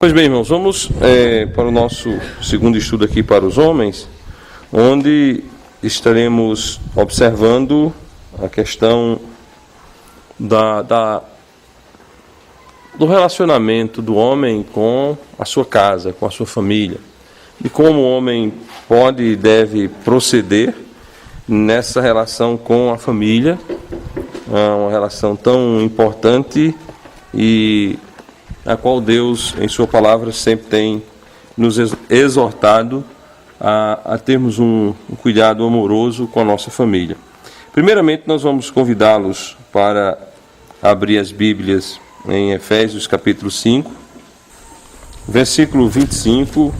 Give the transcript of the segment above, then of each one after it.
Pois bem, irmãos, vamos para o nosso segundo estudo aqui para os homens, onde estaremos observando a questão do relacionamento do homem com a sua casa, com a sua família, e como o homem pode e deve proceder nessa relação com a família, uma relação tão importante e a qual Deus, em sua palavra, sempre tem nos exortado a termos um cuidado amoroso com a nossa família. Primeiramente, nós vamos convidá-los para abrir as Bíblias em Efésios capítulo 5, versículo 25,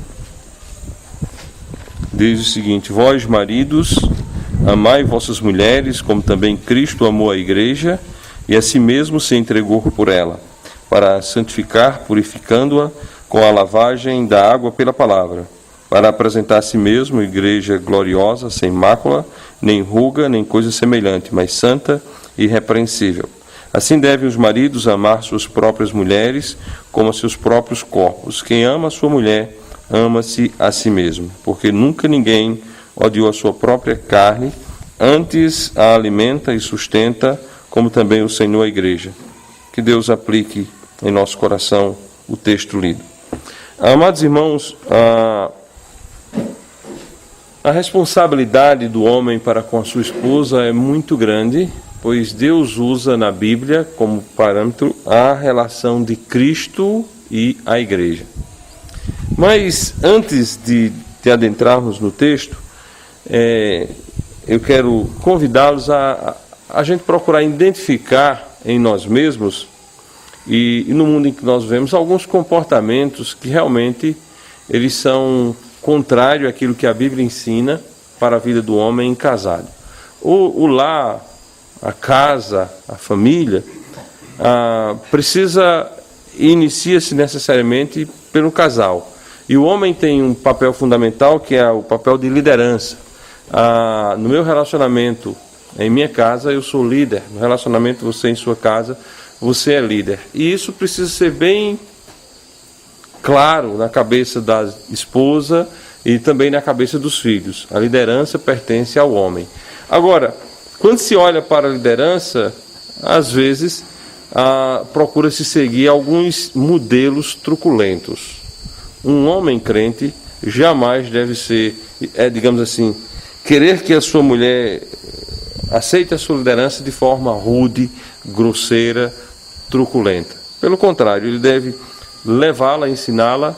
diz o seguinte: Vós, maridos, amai vossas mulheres, como também Cristo amou a igreja, e a si mesmo se entregou por ela, para santificar, purificando-a com a lavagem da água pela palavra, para apresentar a si mesmo igreja gloriosa, sem mácula, nem ruga, nem coisa semelhante, mas santa e irrepreensível. Assim devem os maridos amar suas próprias mulheres como a seus próprios corpos. Quem ama a sua mulher, ama-se a si mesmo, porque nunca ninguém odiou a sua própria carne, antes a alimenta e sustenta, como também o Senhor a igreja. Que Deus aplique em nosso coração o texto lido. Amados irmãos, a responsabilidade do homem para com a sua esposa é muito grande, pois Deus usa na Bíblia como parâmetro a relação de Cristo e a igreja. Mas antes de adentrarmos no texto, eu quero convidá-los a gente procurar identificar em nós mesmos e no mundo em que nós vemos alguns comportamentos que realmente eles são contrários àquilo que a Bíblia ensina para a vida do homem casado. O lar, a casa, a família, inicia-se necessariamente pelo casal. E o homem tem um papel fundamental, que é o papel de liderança. No meu relacionamento, em minha casa, eu sou líder. No relacionamento, você em sua casa, você é líder. E isso precisa ser bem claro na cabeça da esposa e também na cabeça dos filhos. A liderança pertence ao homem. Agora, quando se olha para a liderança, às vezes procura-se seguir alguns modelos truculentos. Um homem crente jamais deve ser, digamos assim, querer que a sua mulher aceite a sua liderança de forma rude, grosseira, truculenta. Pelo contrário, ele deve levá-la, ensiná-la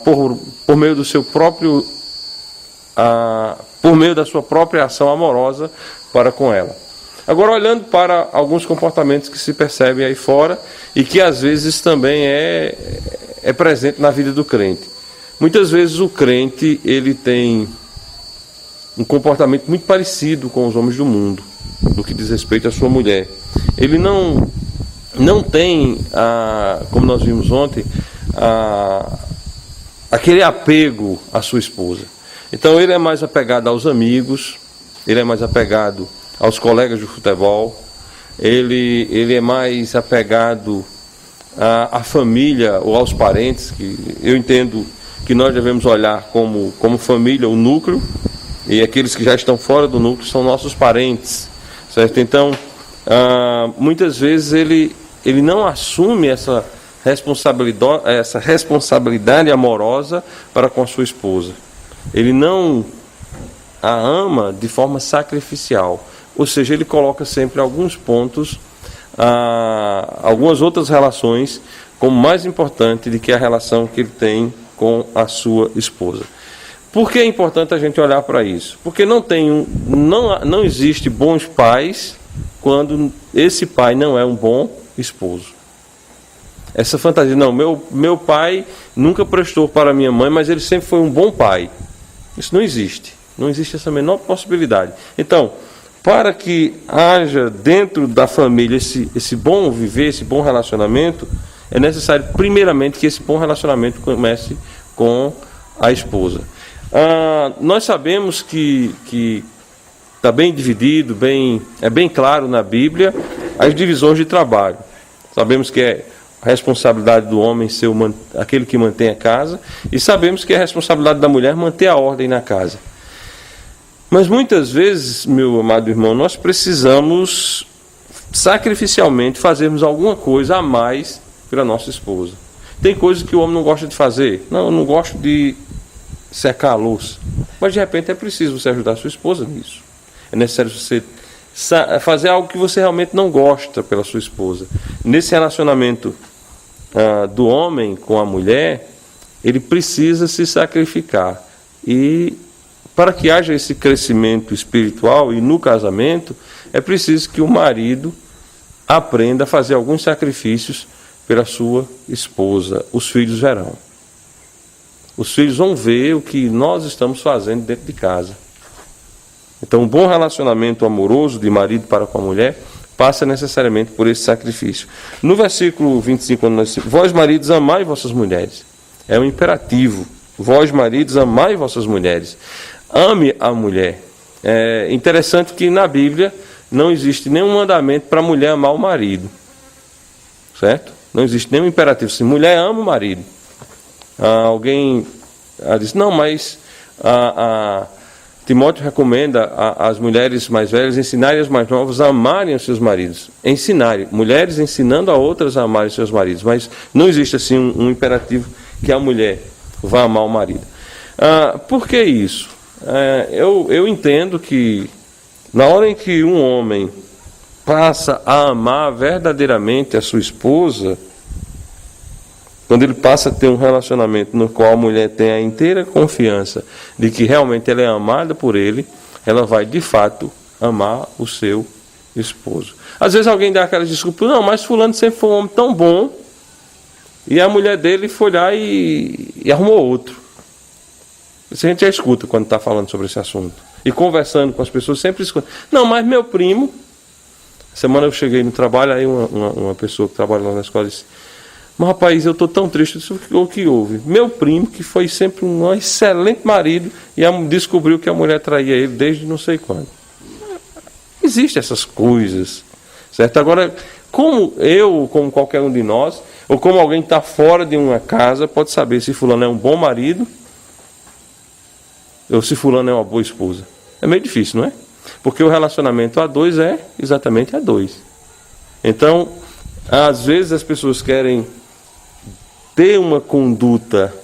por meio do seu próprio, por meio da sua própria ação amorosa para com ela. Agora, olhando para alguns comportamentos que se percebem aí fora e que às vezes também é presente na vida do crente. Muitas vezes o crente ele tem um comportamento muito parecido com os homens do mundo, no que diz respeito à sua mulher. Ele não tem, como nós vimos ontem, aquele apego à sua esposa. Então ele é mais apegado aos amigos, ele é mais apegado aos colegas de futebol, ele é mais apegado à família ou aos parentes, que eu entendo que nós devemos olhar como família, o núcleo, e aqueles que já estão fora do núcleo são nossos parentes, certo? Então, muitas vezes ele não assume essa responsabilidade amorosa para com a sua esposa. Ele não a ama de forma sacrificial, ou seja, ele coloca sempre alguns pontos, algumas outras relações como mais importante do que a relação que ele tem com a sua esposa. Por que é importante a gente olhar para isso? Porque não existe bons pais quando esse pai não é um bom esposo. Essa fantasia, não, meu pai nunca prestou para minha mãe, mas ele sempre foi um bom pai. Isso não existe. Não existe essa menor possibilidade. Então, para que haja dentro da família esse bom viver, esse bom relacionamento, é necessário primeiramente que esse bom relacionamento comece com a esposa. Nós sabemos que está bem dividido, é bem claro na Bíblia as divisões de trabalho. Sabemos que a responsabilidade do homem ser aquele que mantém a casa, e sabemos que é a responsabilidade da mulher manter a ordem na casa. Mas muitas vezes, meu amado irmão, nós precisamos sacrificialmente fazermos alguma coisa a mais pela nossa esposa. Tem coisas que o homem não gosta de fazer. Não, eu não gosto de secar a louça. Mas de repente é preciso você ajudar a sua esposa nisso. É necessário você fazer algo que você realmente não gosta pela sua esposa. Nesse relacionamento do homem com a mulher, ele precisa se sacrificar. E para que haja esse crescimento espiritual e no casamento, é preciso que o marido aprenda a fazer alguns sacrifícios pela sua esposa. Os filhos verão. Os filhos vão ver o que nós estamos fazendo dentro de casa. Então, um bom relacionamento amoroso de marido para com a mulher passa necessariamente por esse sacrifício. No versículo 25, quando nós dizemos, vós maridos amai vossas mulheres. É um imperativo. Vós maridos amai vossas mulheres. Ame a mulher. É interessante que na Bíblia não existe nenhum mandamento para a mulher amar o marido. Certo? Não existe nenhum imperativo. Se mulher ama o marido. Alguém diz, não, mas Timóteo recomenda às mulheres mais velhas ensinarem as mais novas a amarem os seus maridos. Ensinarem. Mulheres ensinando a outras a amarem seus maridos. Mas não existe assim um imperativo que a mulher vá amar o marido. Por que isso? Eu entendo que na hora em que um homem passa a amar verdadeiramente a sua esposa, quando ele passa a ter um relacionamento no qual a mulher tem a inteira confiança de que realmente ela é amada por ele, ela vai de fato amar o seu esposo. Às vezes alguém dá aquela desculpa, não, mas fulano sempre foi um homem tão bom, e a mulher dele foi lá e arrumou outro. Isso a gente já escuta quando está falando sobre esse assunto. E conversando com as pessoas, sempre escuta. Não, mas meu primo... Semana eu cheguei no trabalho, aí uma pessoa que trabalha lá na escola disse, mas rapaz, eu estou tão triste, o que houve? Meu primo, que foi sempre um excelente marido, e descobriu que a mulher traía ele desde não sei quando. Existem essas coisas, certo? Agora, como qualquer um de nós, ou como alguém que está fora de uma casa, pode saber se fulano é um bom marido, ou se fulano é uma boa esposa. É meio difícil, não é? Porque o relacionamento a dois é exatamente a dois. Então, às vezes as pessoas querem ter uma conduta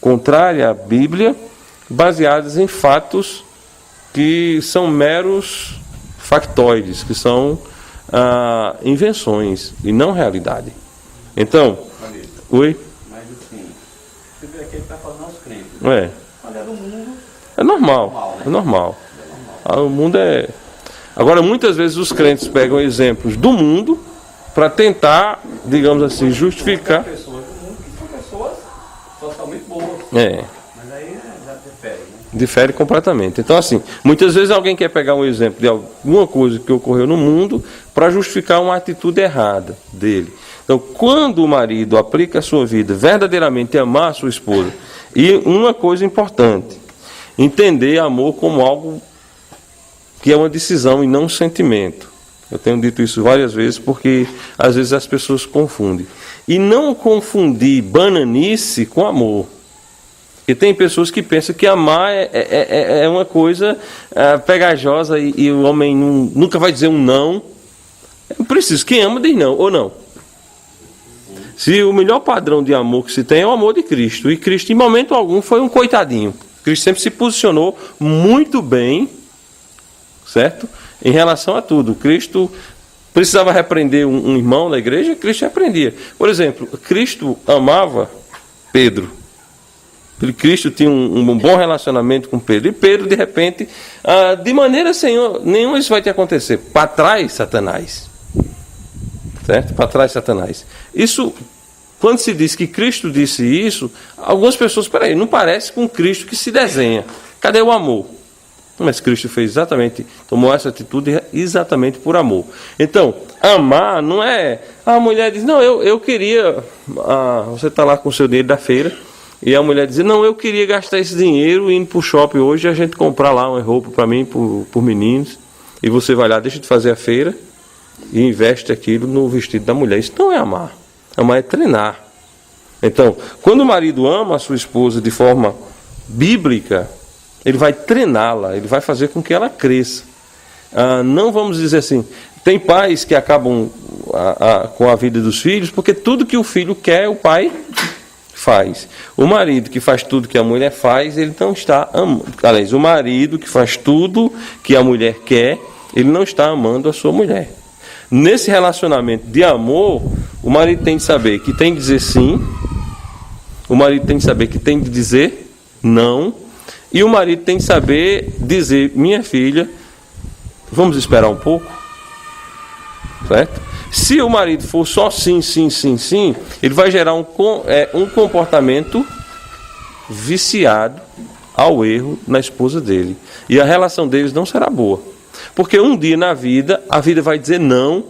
contrária à Bíblia, baseadas em fatos que são meros factoides, que são invenções e não realidade. Então, oi? Mas assim, você vê aqui, ele está falando aos crentes. Quando é do mundo, é normal, né? É normal. O mundo é... Agora, muitas vezes os crentes pegam exemplos do mundo para tentar, digamos assim, justificar... Tem pessoas do mundo que são pessoas socialmente boas. Mas aí já difere, né? Difere completamente. Então, assim, muitas vezes alguém quer pegar um exemplo de alguma coisa que ocorreu no mundo para justificar uma atitude errada dele. Então, quando o marido aplica a sua vida verdadeiramente a amar a sua esposa, e uma coisa importante, entender amor como algo que é uma decisão e não um sentimento. Eu tenho dito isso várias vezes porque às vezes as pessoas confundem. E não confundir bananice com amor. Porque tem pessoas que pensam que amar é uma coisa pegajosa e o homem nunca vai dizer um não. É preciso. Quem ama diz não ou não. Se o melhor padrão de amor que se tem é o amor de Cristo. E Cristo, em momento algum, foi um coitadinho. Cristo sempre se posicionou muito bem, certo? Em relação a tudo. Cristo precisava repreender um irmão da igreja, Cristo repreendia. Por exemplo, Cristo amava Pedro. Cristo tinha um bom relacionamento com Pedro. E Pedro, de repente, de maneira nenhuma isso vai te acontecer. Para trás, Satanás. Certo? Para trás, Satanás. Isso, quando se diz que Cristo disse isso, algumas pessoas, peraí, não parece com Cristo que se desenha. Cadê o amor? Mas Cristo fez tomou essa atitude exatamente por amor. Então, amar não é... A mulher diz, não, eu queria... você está lá com o seu dinheiro da feira, e a mulher diz, não, eu queria gastar esse dinheiro indo para o shopping hoje, e a gente comprar lá uma roupa para mim, por meninos, e você vai lá, deixa de fazer a feira, e investe aquilo no vestido da mulher. Isso não é amar. Amar é treinar. Então, quando o marido ama a sua esposa de forma bíblica, ele vai treiná-la, ele vai fazer com que ela cresça. Não vamos dizer assim, tem pais que acabam com a vida dos filhos, porque tudo que o filho quer, o pai faz. O marido que faz tudo que a mulher faz, ele não está amando. Aliás, o marido que faz tudo que a mulher quer, ele não está amando a sua mulher. Nesse relacionamento de amor, o marido tem de saber que tem de dizer sim, o marido tem de saber que tem de dizer não, e o marido tem de saber dizer, minha filha, vamos esperar um pouco, certo? Se o marido for só sim, sim, sim, sim, ele vai gerar um comportamento viciado ao erro na esposa dele. E a relação deles não será boa. Porque um dia na vida, a vida vai dizer não,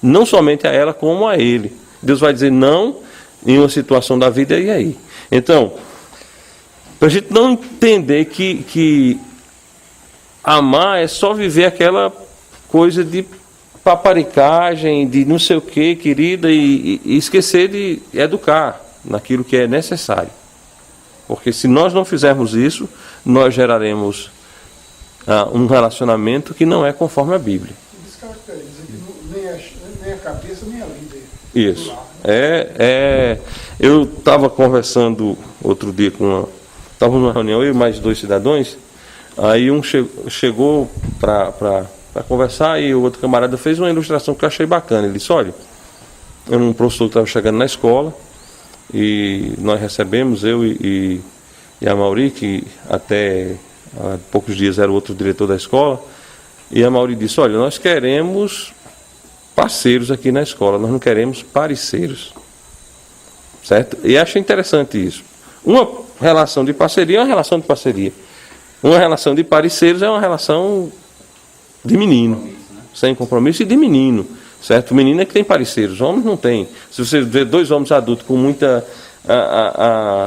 não somente a ela, como a ele. Deus vai dizer não em uma situação da vida, e aí? Então, para a gente não entender que amar é só viver aquela coisa de paparicagem, de não sei o que, querida, e esquecer de educar naquilo que é necessário. Porque se nós não fizermos isso, nós geraremos um relacionamento que não é conforme a Bíblia. Descaracteriza que nem a cabeça, nem a vida. Isso. Eu estava conversando outro dia estava numa reunião, eu e mais 2 cidadãos, aí um chegou para conversar e o outro camarada fez uma ilustração que eu achei bacana. Ele disse, olha, eu um professor que estava chegando na escola e nós recebemos, eu e a Mauri, que até há poucos dias era o outro diretor da escola, e a Mauri disse, olha, nós queremos parceiros aqui na escola, nós não queremos parceiros, certo? E achei interessante isso. Uma relação de parceria é uma relação de parceria. Uma relação de parceiros é uma relação de menino, sem compromisso, e de menino, certo? O menino é que tem parceiros, os homens não têm. Se você vê 2 homens adultos com muita,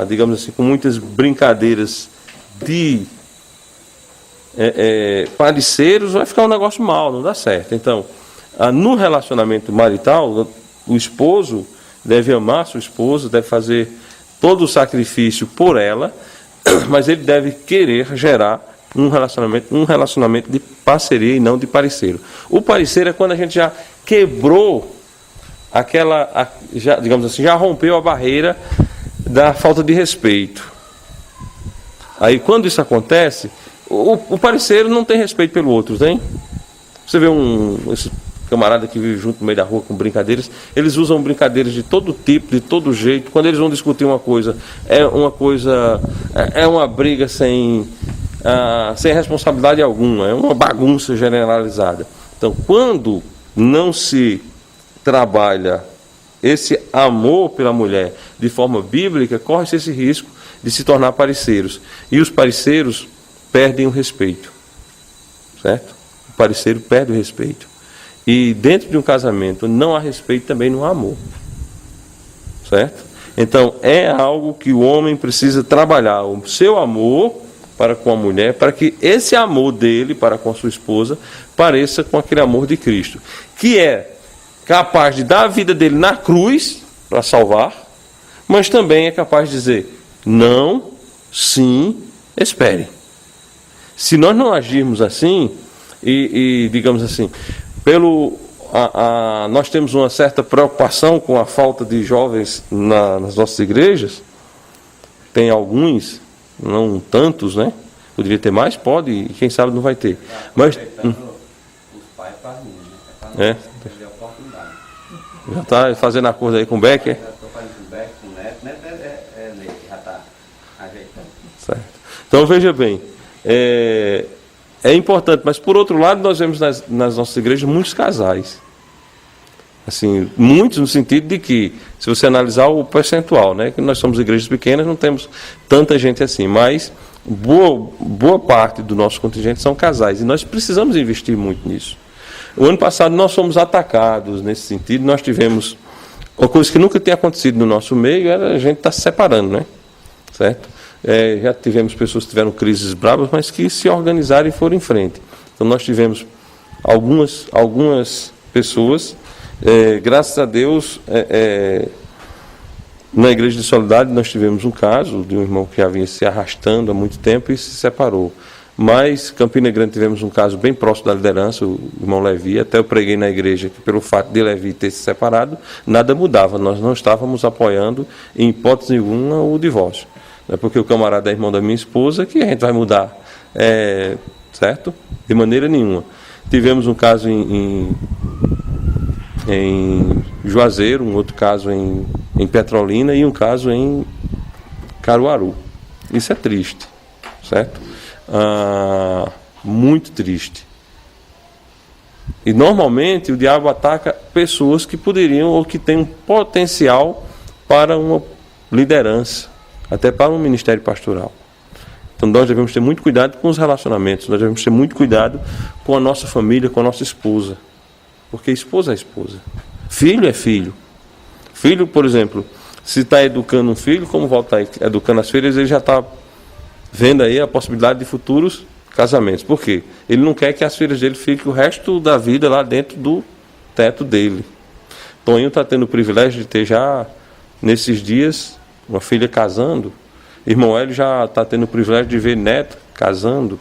digamos assim, com muitas brincadeiras de parceiros, vai ficar um negócio mal, não dá certo. Então, no relacionamento marital, o esposo deve amar a sua esposa, deve fazer todo o sacrifício por ela, mas ele deve querer gerar um relacionamento de parceria e não de parceiro. O parceiro é quando a gente já quebrou digamos assim, já rompeu a barreira da falta de respeito. Aí quando isso acontece, o parceiro não tem respeito pelo outro, tem? Você vê esse camarada que vive junto no meio da rua com brincadeiras, eles usam brincadeiras de todo tipo, de todo jeito. Quando eles vão discutir uma coisa, é uma briga sem responsabilidade alguma, é uma bagunça generalizada. Então, quando não se trabalha esse amor pela mulher de forma bíblica, corre-se esse risco de se tornar parceiros. E os parceiros perdem o respeito, certo? O parceiro perde o respeito. E dentro de um casamento não há respeito, também não há amor, certo? Então é algo que o homem precisa trabalhar, o seu amor para com a mulher, para que esse amor dele para com a sua esposa pareça com aquele amor de Cristo, que é capaz de dar a vida dele na cruz para salvar, mas também é capaz de dizer não, sim, espere. Se nós não agirmos assim, e digamos assim, nós temos uma certa preocupação com a falta de jovens nas nossas igrejas. Tem alguns, não tantos, né? Poderia ter mais? Pode, e quem sabe não vai ter. Mas os pais fazem, né? Perder a oportunidade. Já está fazendo acordo aí com o Becker? Estou fazendo com o Becker, com o Neto. Neto é Neto, já está ajeitando. Certo. Então veja bem, é importante, mas por outro lado nós vemos nas nossas igrejas muitos casais. Assim, muitos no sentido de que, se você analisar o percentual, né, que nós somos igrejas pequenas, não temos tanta gente assim, mas boa parte do nosso contingente são casais, e nós precisamos investir muito nisso. O ano passado nós fomos atacados nesse sentido, nós tivemos uma coisa que nunca tinha acontecido no nosso meio, era a gente estar se separando, né? Certo? Já tivemos pessoas que tiveram crises bravas, mas que se organizaram e foram em frente. Então nós tivemos algumas pessoas, graças a Deus, Na Igreja de Soledade nós tivemos um caso de um irmão que já vinha se arrastando há muito tempo e se separou. Mas Campina Grande tivemos um caso bem próximo da liderança, o irmão Levi. Até eu preguei na igreja que pelo fato de Levi ter se separado, nada mudava. Nós não estávamos apoiando, em hipótese nenhuma, o divórcio. Não é porque o camarada é irmão da minha esposa que a gente vai mudar, certo? De maneira nenhuma. Tivemos um caso em Juazeiro, um outro caso em Petrolina e um caso em Caruaru. Isso é triste, certo? Muito triste. E normalmente o diabo ataca pessoas que poderiam ou que têm um potencial para uma liderança, até para um ministério pastoral. Então nós devemos ter muito cuidado com os relacionamentos, nós devemos ter muito cuidado com a nossa família, com a nossa esposa. Porque esposa é esposa. Filho é filho. Filho, por exemplo, se está educando um filho, como volta educando as filhas, ele já está vendo aí a possibilidade de futuros casamentos. Por quê? Ele não quer que as filhas dele fiquem o resto da vida lá dentro do teto dele. Toninho está tendo o privilégio de ter já, nesses dias, uma filha casando. Irmão Hélio já está tendo o privilégio de ver neto casando.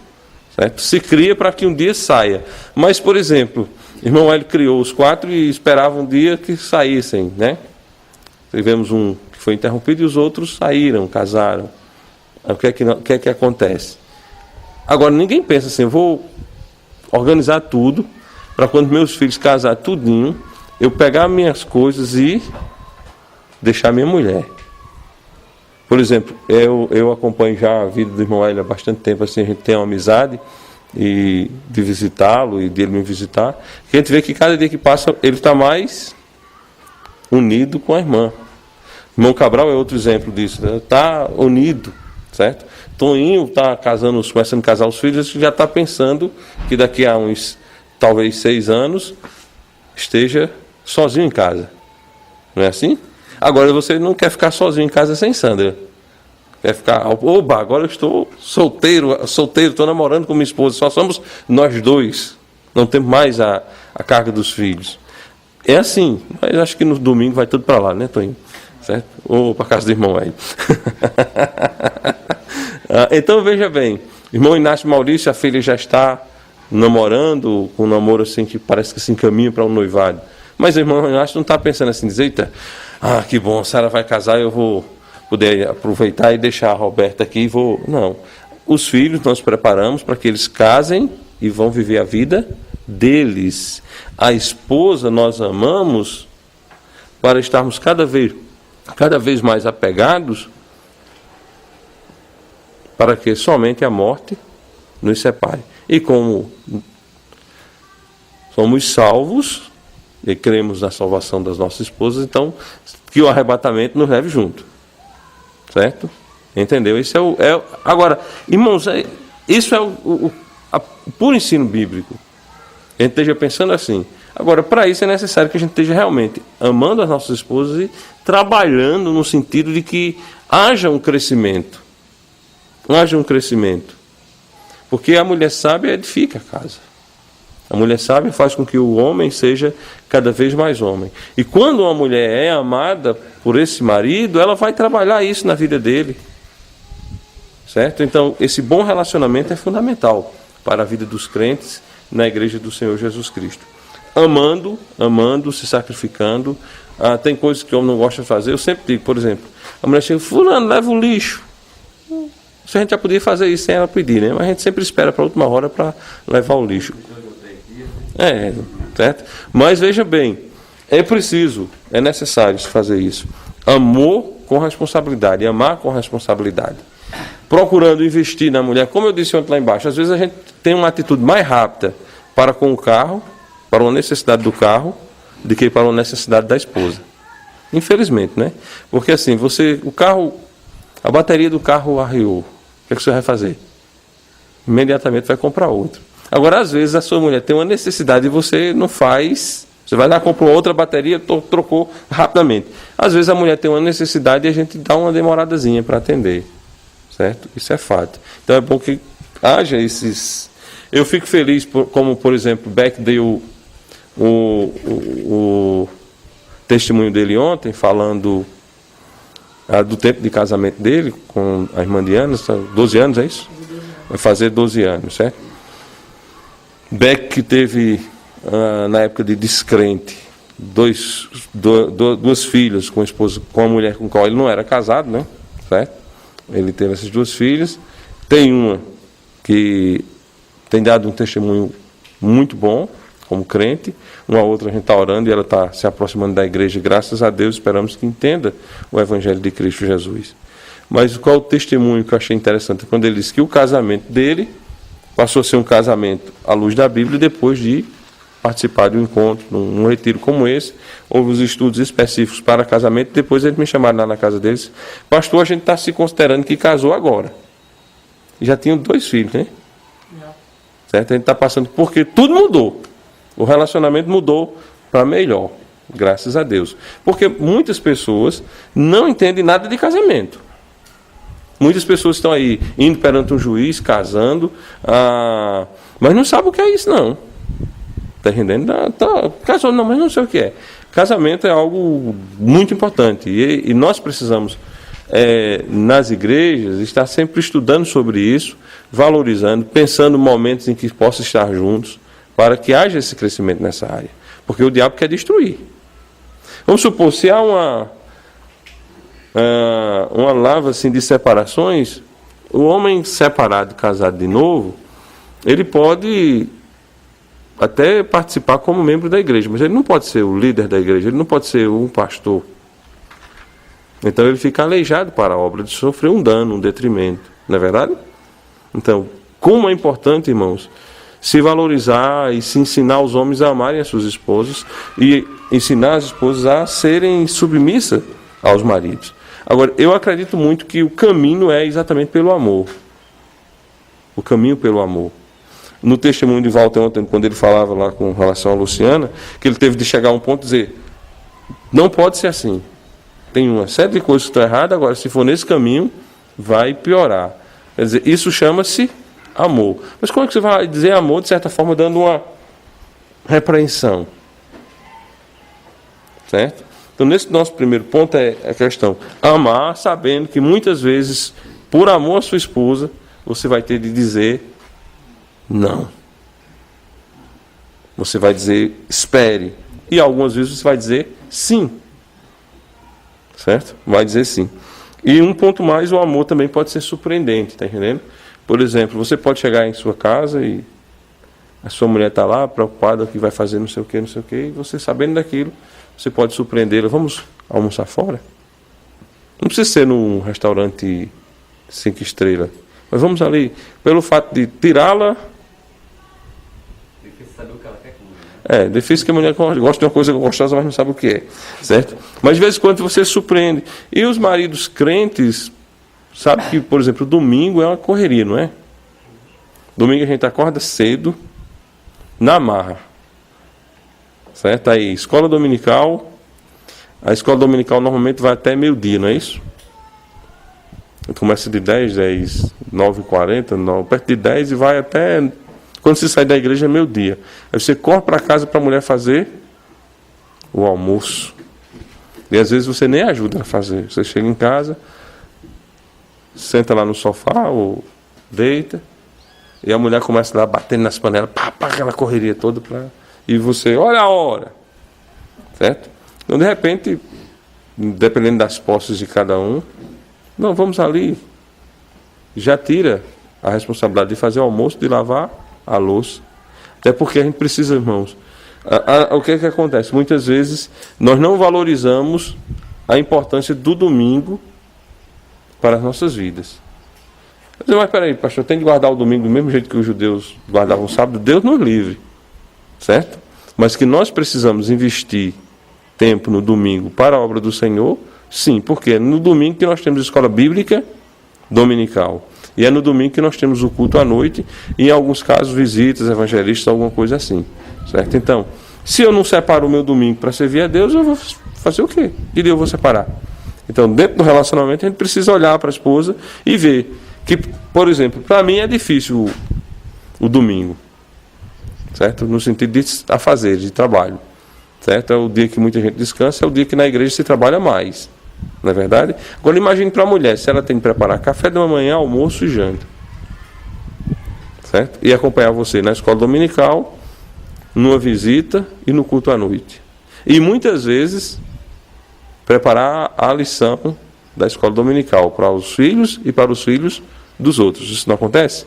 Certo? Se cria para que um dia saia. Mas, por exemplo, irmão Hélio criou os 4 e esperava um dia que saíssem, né? Tivemos um que foi interrompido e os outros saíram, casaram. O que é que acontece? Agora, ninguém pensa assim, eu vou organizar tudo para quando meus filhos casar tudinho, eu pegar minhas coisas e deixar minha mulher. Por exemplo, eu acompanho já a vida do irmão Hélio há bastante tempo, assim, a gente tem uma amizade e de visitá-lo e dele me visitar, que a gente vê que cada dia que passa ele está mais unido com a irmã. O irmão Cabral é outro exemplo disso, está unido. Certo? Toninho está começando a casar os filhos, já está pensando que daqui a uns, talvez 6 anos, esteja sozinho em casa. Não é assim? Agora você não quer ficar sozinho em casa sem Sandra. Quer ficar, oba, agora eu estou solteiro, estou namorando com minha esposa, só somos nós dois. Não temos mais a carga dos filhos. É assim, mas acho que no domingo vai tudo para lá, né, Toninho? Certo? Ou para casa do irmão aí. Então veja bem, irmão Inácio Maurício, a filha já está namorando, com um namoro assim que parece que se encaminha para um noivado. Mas o irmão Inácio não está pensando assim, dizer, eita, que bom, a Sara vai casar, eu vou poder aproveitar e deixar a Roberta aqui e vou. Não. Os filhos nós preparamos para que eles casem e vão viver a vida deles. A esposa nós amamos para estarmos cada vez mais apegados, para que somente a morte nos separe. E como somos salvos e cremos na salvação das nossas esposas, então que o arrebatamento nos leve junto. Certo? Entendeu? Isso agora, irmãos, isso é o puro ensino bíblico. A gente esteja pensando assim. Agora, para isso é necessário que a gente esteja realmente amando as nossas esposas e trabalhando no sentido de que haja um crescimento. Haja um crescimento. Porque a mulher sábia edifica a casa. A mulher sábia faz com que o homem seja cada vez mais homem. E quando uma mulher é amada por esse marido, ela vai trabalhar isso na vida dele. Certo? Então, esse bom relacionamento é fundamental para a vida dos crentes na igreja do Senhor Jesus Cristo. Amando, se sacrificando. Tem coisas que o homem não gosta de fazer. Eu sempre digo, por exemplo, a mulher chega, fulano, leva o lixo. A gente já podia fazer isso sem ela pedir, né? Mas a gente sempre espera para a última hora para levar o lixo. Certo? Mas veja bem, é necessário fazer isso. Amor com responsabilidade, amar com responsabilidade. Procurando investir na mulher, como eu disse ontem lá embaixo, às vezes a gente tem uma atitude mais rápida para com o carro, para uma necessidade do carro, do que para uma necessidade da esposa. Infelizmente, né? Porque assim, a bateria do carro arriou. O que você vai fazer? Imediatamente vai comprar outro. Agora, às vezes, a sua mulher tem uma necessidade e você não faz. Você vai lá, compra outra bateria, trocou rapidamente. Às vezes a mulher tem uma necessidade e a gente dá uma demoradazinha para atender. Certo? Isso é fato. Então é bom que haja esses. Eu fico feliz, como, por exemplo, Beck deu o testemunho dele ontem, falando do tempo de casamento dele com a irmã Diana, 12 anos, é isso? Vai fazer 12 anos, certo? Beck, que teve, na época de descrente, duas filhas com a mulher com a qual ele não era casado, né? Certo? Ele teve essas 2 filhas. Tem uma que tem dado um testemunho muito bom, como crente. Uma outra a gente está orando e ela está se aproximando da igreja. Graças a Deus, esperamos que entenda o Evangelho de Cristo Jesus. Mas qual o testemunho que eu achei interessante? Quando ele disse que o casamento dele passou a ser um casamento à luz da Bíblia depois de participar de um encontro, num retiro como esse. Houve os estudos específicos para casamento. Depois eles me chamaram lá na casa deles. Pastor, a gente está se considerando que casou agora. Já tinham 2 filhos, né? Certo? A gente está passando, porque tudo mudou. O relacionamento mudou para melhor, graças a Deus. Porque muitas pessoas não entendem nada de casamento. Muitas pessoas estão aí indo perante um juiz, casando, mas não sabem o que é isso, não. Está entendendo? Casou, não, mas não sei o que é. Casamento é algo muito importante. E nós precisamos, nas igrejas, estar sempre estudando sobre isso, valorizando, pensando momentos em que possa estar juntos, para que haja esse crescimento nessa área. Porque o diabo quer destruir. Vamos supor, se há uma lava assim, de separações, o homem separado, casado de novo, ele pode até participar como membro da igreja, mas ele não pode ser o líder da igreja, ele não pode ser um pastor. Então ele fica aleijado para a obra, de sofrer um dano, um detrimento. Não é verdade? Então, como é importante, irmãos, se valorizar e se ensinar os homens a amarem as suas esposas e ensinar as esposas a serem submissas aos maridos. Agora, eu acredito muito que o caminho é exatamente pelo amor. O caminho pelo amor. No testemunho de Walter ontem, quando ele falava lá com relação a Luciana, que ele teve de chegar a um ponto e dizer, não pode ser assim. Tem uma série de coisas que estão erradas, agora se for nesse caminho, vai piorar. Quer dizer, isso chama-se amor. Mas como é que você vai dizer amor, de certa forma, dando uma repreensão? Certo? Então, nesse nosso primeiro ponto é a questão. Amar, sabendo que muitas vezes, por amor à sua esposa, você vai ter de dizer não. Você vai dizer espere. E algumas vezes você vai dizer sim. Certo? Vai dizer sim. E um ponto mais, o amor também pode ser surpreendente, está entendendo? Por exemplo, você pode chegar em sua casa e a sua mulher está lá, preocupada que vai fazer não sei o que, e você sabendo daquilo, você pode surpreendê-la. Vamos almoçar fora? Não precisa ser num restaurante 5 estrelas, mas vamos ali, pelo fato de tirá-la. Difícil saber o que ela quer comer, né? Difícil que a mulher gosta de uma coisa gostosa, mas não sabe o que é, certo? Mas de vez em quando você surpreende. E os maridos crentes, sabe que, por exemplo, domingo é uma correria, não é? Domingo a gente acorda cedo, na marra. Certo? Aí, escola dominical. A escola dominical normalmente vai até meio-dia, não é isso? Começa de 10, 9h40, perto de 10 e vai até... Quando você sai da igreja é meio-dia. Aí você corre para casa para a mulher fazer o almoço. E às vezes você nem ajuda a fazer. Você chega em casa, senta lá no sofá ou deita, e a mulher começa lá batendo nas panelas, aquela correria toda, e você, olha a hora. Certo? Então, de repente, dependendo das posses de cada um, não, vamos ali, já tira a responsabilidade de fazer o almoço, de lavar a louça. Até porque a gente precisa, irmãos. O que é que acontece? Muitas vezes nós não valorizamos a importância do domingo para as nossas vidas. Mas peraí, pastor, tem de guardar o domingo do mesmo jeito que os judeus guardavam o sábado? Deus nos livre. Certo? Mas que nós precisamos investir tempo no domingo para a obra do Senhor, sim, porque é no domingo que nós temos a escola bíblica dominical. E é no domingo que nós temos o culto à noite, e em alguns casos visitas, evangelistas, alguma coisa assim. Certo? Então, se eu não separo o meu domingo para servir a Deus, eu vou fazer o quê? Que dia eu vou separar? Então, dentro do relacionamento, a gente precisa olhar para a esposa e ver que, por exemplo, para mim é difícil o domingo. Certo? No sentido de afazeres, de trabalho. Certo? É o dia que muita gente descansa, é o dia que na igreja se trabalha mais. Não é verdade? Agora imagine para a mulher, se ela tem que preparar café da manhã, almoço e janta. Certo? E acompanhar você na escola dominical, numa visita e no culto à noite. E muitas vezes preparar a lição da escola dominical para os filhos e para os filhos dos outros. Isso não acontece?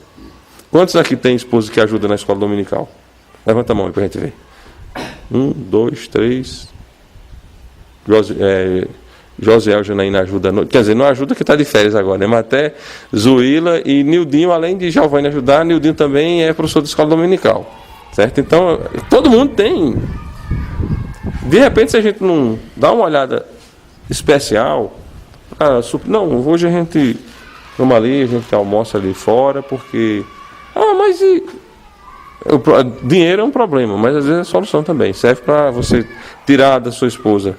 Quantos aqui tem esposa que ajuda na escola dominical? Levanta a mão aí para a gente ver. 1, 2, 3. José Janaína ajuda. Quer dizer, não ajuda que está de férias agora, né? Mas até Zuíla e Nildinho, além de Giovanni ajudar, Nildinho também é professor de escola dominical. Certo? Então, todo mundo tem. De repente, se a gente não dá uma olhada especial, não, hoje a gente vamos ali, a gente almoça ali fora, porque mas dinheiro é um problema, mas às vezes é solução também. Serve para você tirar da sua esposa,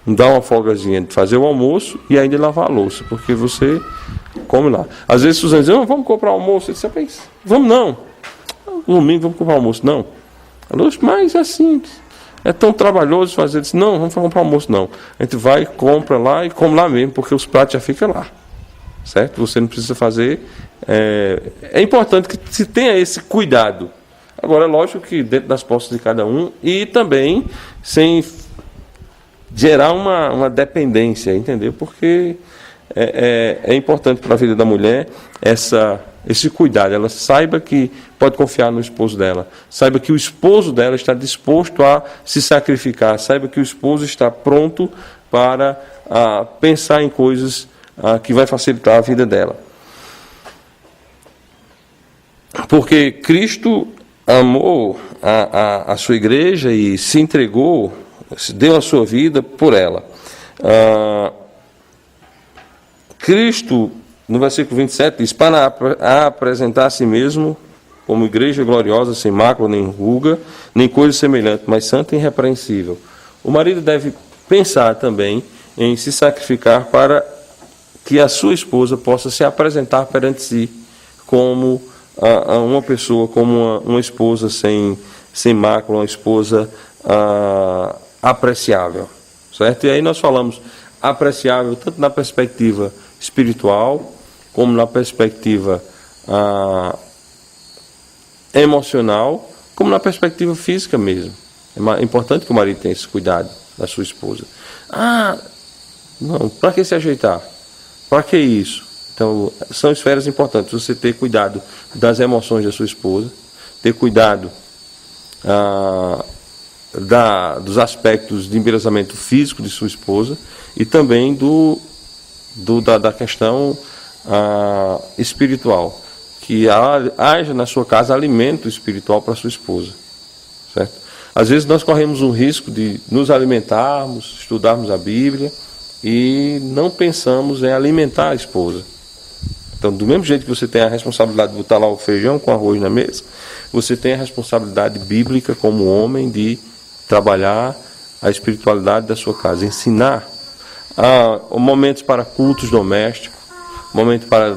dar uma folgazinha de fazer o almoço e ainda lavar a louça, porque você come lá. Às vezes Suzana diz, vamos comprar almoço. Eu disse, vamos não, domingo vamos comprar almoço. Não, mas assim, é tão trabalhoso fazer. Eu disse, não, vamos comprar almoço não. A gente vai, compra lá e come lá mesmo, porque os pratos já ficam lá. Certo? Você não precisa fazer. É importante que se tenha esse cuidado. Agora, é lógico que dentro das posses de cada um e também sem gerar uma dependência, entendeu? Porque é importante para a vida da mulher esse cuidado. Ela saiba que pode confiar no esposo dela. Saiba que o esposo dela está disposto a se sacrificar. Saiba que o esposo está pronto para pensar em coisas que vai facilitar a vida dela. Porque Cristo amou a sua igreja e se entregou, deu a sua vida por ela. Cristo, no versículo 27, diz, para apresentar a si mesmo como igreja gloriosa, sem mácula, nem ruga, nem coisa semelhante, mas santa e irrepreensível. O marido deve pensar também em se sacrificar para que a sua esposa possa se apresentar perante si como uma pessoa, como uma esposa sem mácula, uma esposa apreciável, certo? E aí nós falamos apreciável tanto na perspectiva espiritual como na perspectiva emocional, como na perspectiva física mesmo. É importante que o marido tenha esse cuidado da sua esposa. Não, para que se ajeitar? Para que isso? Então, são esferas importantes. Você ter cuidado das emoções da sua esposa, ter cuidado dos aspectos de embelezamento físico de sua esposa e também da questão espiritual. Que haja na sua casa alimento espiritual para sua esposa. Certo? Às vezes nós corremos um risco de nos alimentarmos, estudarmos a Bíblia e não pensamos em alimentar a esposa. Então, do mesmo jeito que você tem a responsabilidade de botar lá o feijão com arroz na mesa, você tem a responsabilidade bíblica como homem de trabalhar a espiritualidade da sua casa, ensinar momentos para cultos domésticos, momentos para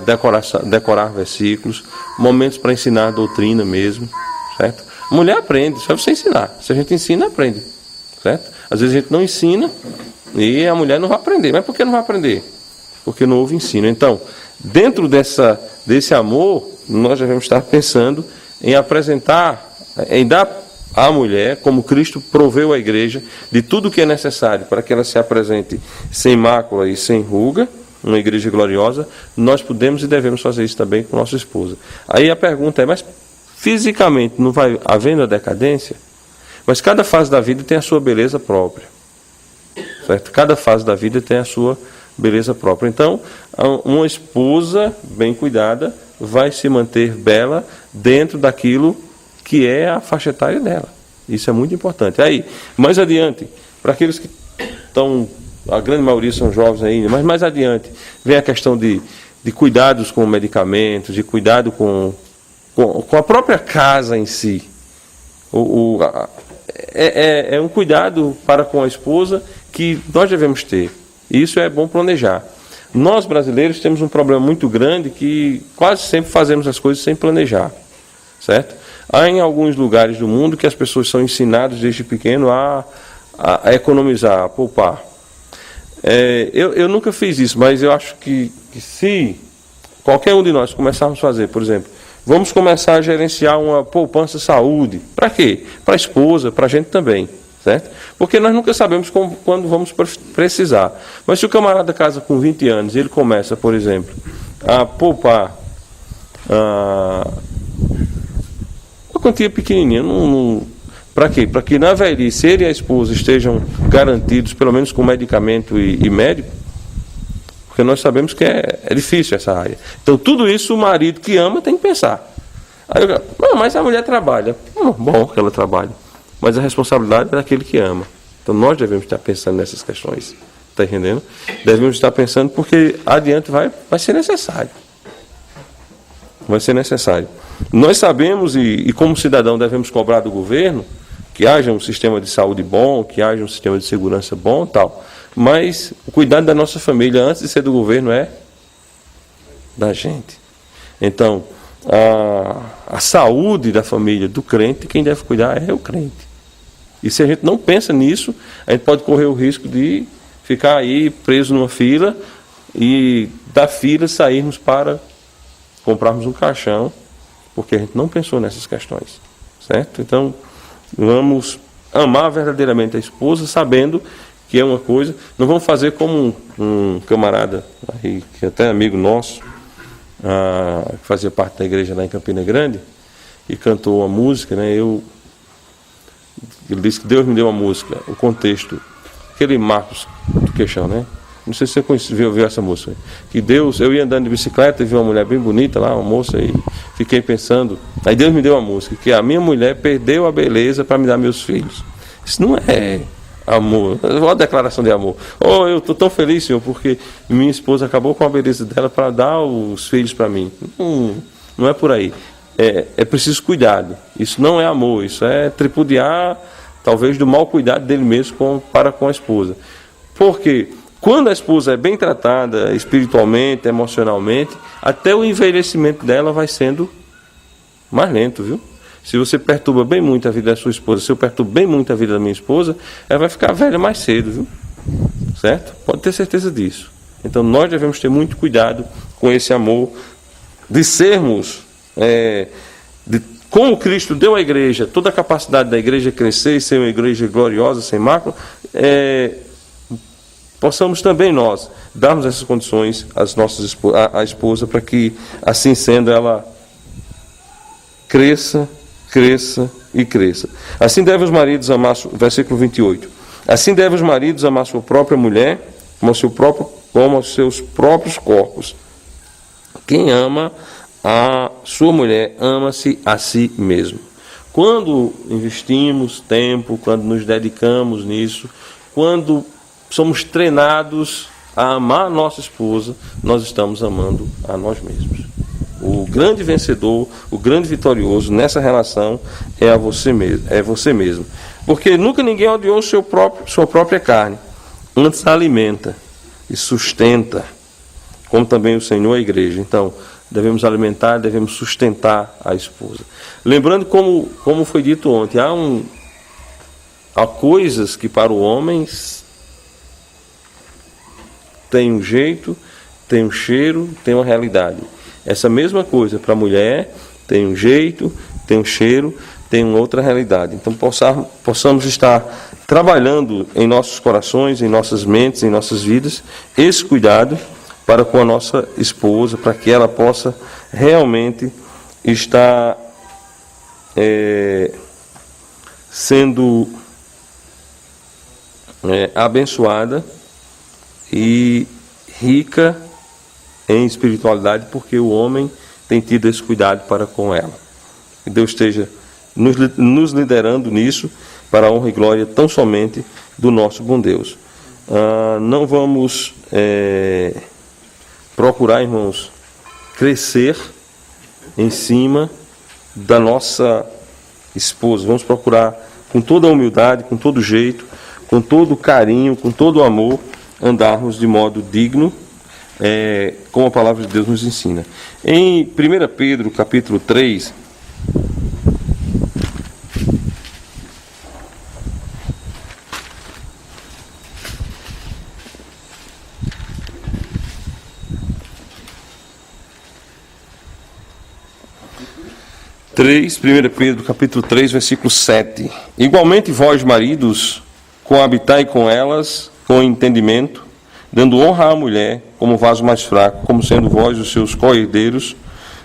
decorar versículos, momentos para ensinar a doutrina mesmo, certo? A mulher aprende, só você ensinar. Se a gente ensina, aprende, certo? Às vezes a gente não ensina e a mulher não vai aprender. Mas por que não vai aprender? Porque não houve ensino. Então, dentro desse amor, nós devemos estar pensando em apresentar, em dar à mulher, como Cristo proveu à igreja, de tudo o que é necessário para que ela se apresente sem mácula e sem ruga, uma igreja gloriosa. Nós podemos e devemos fazer isso também com nossa esposa. Aí a pergunta é, mas fisicamente não vai havendo a decadência? Mas cada fase da vida tem a sua beleza própria. Certo? Cada fase da vida tem a sua beleza própria. Então, uma esposa bem cuidada vai se manter bela dentro daquilo que é a faixa etária dela. Isso é muito importante. Aí, mais adiante, para aqueles que estão, a grande maioria são jovens ainda, mas mais adiante, vem a questão de cuidados com medicamentos, de cuidado com a própria casa em si. É um cuidado para com a esposa que nós devemos ter. E isso é bom planejar. Nós, brasileiros, temos um problema muito grande que quase sempre fazemos as coisas sem planejar. Certo? Há em alguns lugares do mundo que as pessoas são ensinadas desde pequeno a economizar, a poupar. Eu nunca fiz isso, mas eu acho que se qualquer um de nós começarmos a fazer, por exemplo, vamos começar a gerenciar uma poupança saúde. Para quê? Para a esposa, para a gente também. Certo? Porque nós nunca sabemos quando vamos precisar. Mas se o camarada casa com 20 anos e ele começa, por exemplo, a poupar uma quantia pequenininha, para quê? Para que na velhice ele e a esposa estejam garantidos, pelo menos com medicamento e médico, porque nós sabemos que é difícil essa área. Então tudo isso o marido que ama tem que pensar. Aí não, mas a mulher trabalha. Bom que ela trabalha. Mas a responsabilidade é daquele que ama. Então nós devemos estar pensando nessas questões. Está entendendo? Devemos estar pensando porque adiante vai ser necessário. Vai ser necessário. Nós sabemos e como cidadão devemos cobrar do governo que haja um sistema de saúde bom, que haja um sistema de segurança bom e tal. Mas o cuidado da nossa família, antes de ser do governo, é da gente. Então, a saúde da família do crente, quem deve cuidar é o crente. E se a gente não pensa nisso, a gente pode correr o risco de ficar aí preso numa fila e da fila sairmos para comprarmos um caixão, porque a gente não pensou nessas questões. Certo? Então, vamos amar verdadeiramente a esposa, sabendo que é uma coisa. Não vamos fazer como um camarada, aí, que até é amigo nosso, que fazia parte da igreja lá em Campina Grande, e cantou uma música, né? Ele disse que Deus me deu uma música, o contexto, aquele Marcos do Queixão, né? Não sei se você viu essa música. Que Deus, eu ia andando de bicicleta e vi uma mulher bem bonita lá, uma moça, e fiquei pensando. Aí Deus me deu uma música, que a minha mulher perdeu a beleza para me dar meus filhos. Isso não é amor, olha a declaração de amor. Oh, eu estou tão feliz, Senhor, porque minha esposa acabou com a beleza dela para dar os filhos para mim. Não é por aí. É preciso cuidado. Isso não é amor, isso é tripudiar, talvez, do mau cuidado dele mesmo para com a esposa. Porque quando a esposa é bem tratada espiritualmente, emocionalmente, até o envelhecimento dela vai sendo mais lento, viu? Se você perturba bem muito a vida da sua esposa, se eu perturbo bem muito a vida da minha esposa, ela vai ficar velha mais cedo, viu? Certo? Pode ter certeza disso. Então nós devemos ter muito cuidado com esse amor, de sermos, como Cristo deu à igreja toda a capacidade da igreja crescer e ser uma igreja gloriosa, sem mácula, possamos também nós darmos essas condições à esposa, para que, assim sendo, ela cresça e cresça. Assim devem os maridos amar, versículo 28, assim devem os maridos amar sua própria mulher como aos seus próprios corpos. Quem ama a sua mulher, ama-se a si mesmo. Quando investimos tempo, quando nos dedicamos nisso, quando somos treinados a amar a nossa esposa, nós estamos amando a nós mesmos. O grande vencedor, o grande vitorioso nessa relação é você mesmo. Porque nunca ninguém odiou sua própria carne, antes a alimenta e sustenta, como também o Senhor a igreja. Então, devemos alimentar, devemos sustentar a esposa. Lembrando, como foi dito ontem, há coisas que para o homem tem um jeito, tem um cheiro, tem uma realidade. Essa mesma coisa para a mulher tem um jeito, tem um cheiro, tem uma outra realidade. Então possamos estar trabalhando em nossos corações, em nossas mentes, em nossas vidas, esse cuidado para com a nossa esposa, para que ela possa realmente estar sendo abençoada e rica em espiritualidade, porque o homem tem tido esse cuidado para com ela. Que Deus esteja nos liderando nisso, para a honra e glória tão somente do nosso bom Deus. Não vamos procurar, irmãos, crescer em cima da nossa esposa. Vamos procurar com toda a humildade, com todo jeito, com todo o carinho, com todo o amor, andarmos de modo digno, como a palavra de Deus nos ensina. Em 1 Pedro, capítulo 3, 1 Pedro capítulo 3, versículo 7. Igualmente vós, maridos, coabitai com elas com entendimento, dando honra à mulher como vaso mais fraco, como sendo vós os seus co-herdeiros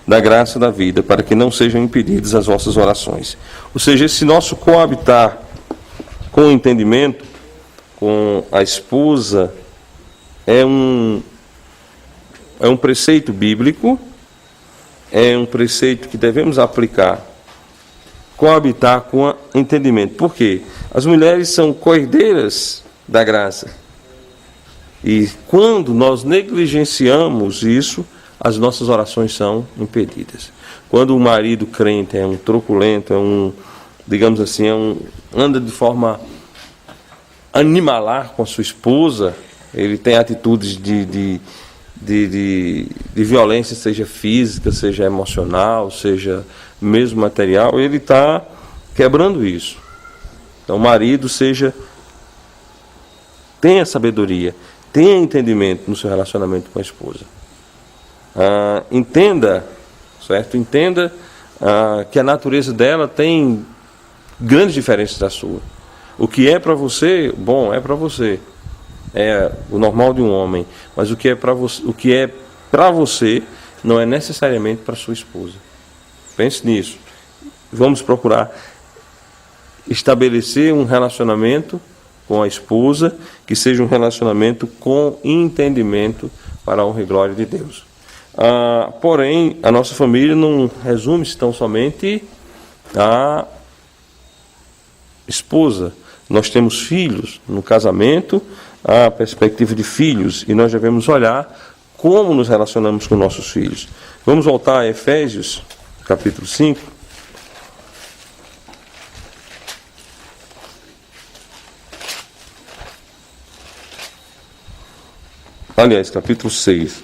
da graça da vida, para que não sejam impedidas as vossas orações. Ou seja, esse nosso coabitar com entendimento com a esposa é um preceito bíblico, é um preceito que devemos aplicar, coabitar com entendimento. Por quê? As mulheres são co-herdeiras da graça. E quando nós negligenciamos isso, as nossas orações são impedidas. Quando o marido crente é um truculento, digamos assim, anda de forma animalar com a sua esposa, ele tem atitudes de violência, seja física, seja emocional, seja mesmo material, ele está quebrando isso. Então o marido tenha sabedoria, tenha entendimento no seu relacionamento com a esposa. Entenda, certo? Entenda que a natureza dela tem grandes diferenças da sua. O que é para você, bom, é para você. É o normal de um homem, mas o que é para você não é necessariamente para sua esposa. Pense nisso. Vamos procurar estabelecer um relacionamento com a esposa que seja um relacionamento com entendimento para a honra e glória de Deus. Porém, a nossa família não resume-se tão somente à esposa. Nós temos filhos no casamento, a perspectiva de filhos, e nós devemos olhar como nos relacionamos com nossos filhos. Vamos voltar a Efésios, capítulo 5. Aliás, capítulo 6.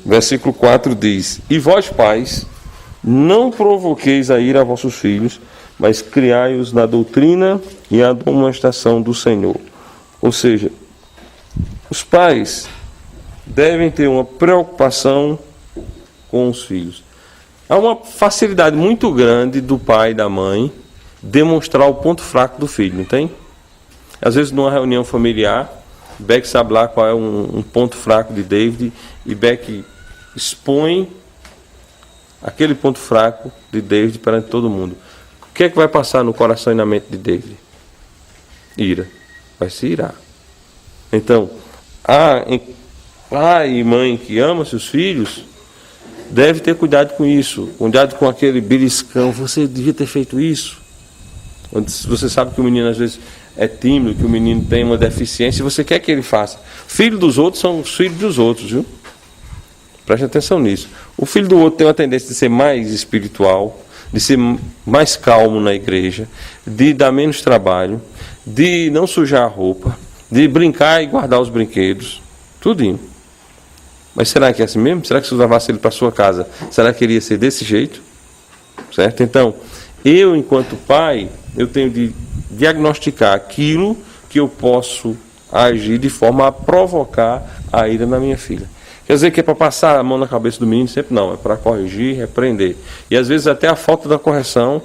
Versículo 4 diz: E vós, pais, não provoqueis a ira a vossos filhos, mas criai-os na doutrina e admoestação do Senhor. Ou seja, os pais devem ter uma preocupação com os filhos. Há uma facilidade muito grande do pai e da mãe demonstrar o ponto fraco do filho, não tem? Às vezes, numa reunião familiar, Beck sabe lá qual é um ponto fraco de David, e Beck expõe aquele ponto fraco de David perante todo mundo. O que é que vai passar no coração e na mente de David? Ira. Vai se irar. Então, pai e mãe que ama seus filhos deve ter cuidado com isso. Cuidado com aquele beliscão. Você devia ter feito isso. Você sabe que o menino às vezes é tímido, que o menino tem uma deficiência e você quer que ele faça. Filho dos outros são os filhos dos outros, viu? Preste atenção nisso. O filho do outro tem uma tendência de ser mais espiritual, de ser mais calmo na igreja, de dar menos trabalho, de não sujar a roupa, de brincar e guardar os brinquedos, tudinho. Mas será que é assim mesmo? Será que se eu levasse ele para sua casa, será que ele ia ser desse jeito? Certo? Então, eu, enquanto pai, eu tenho de diagnosticar aquilo que eu posso agir de forma a provocar a ira na minha filha. Quer dizer que é para passar a mão na cabeça do menino? Sempre não, é para corrigir, repreender. E às vezes até a falta da correção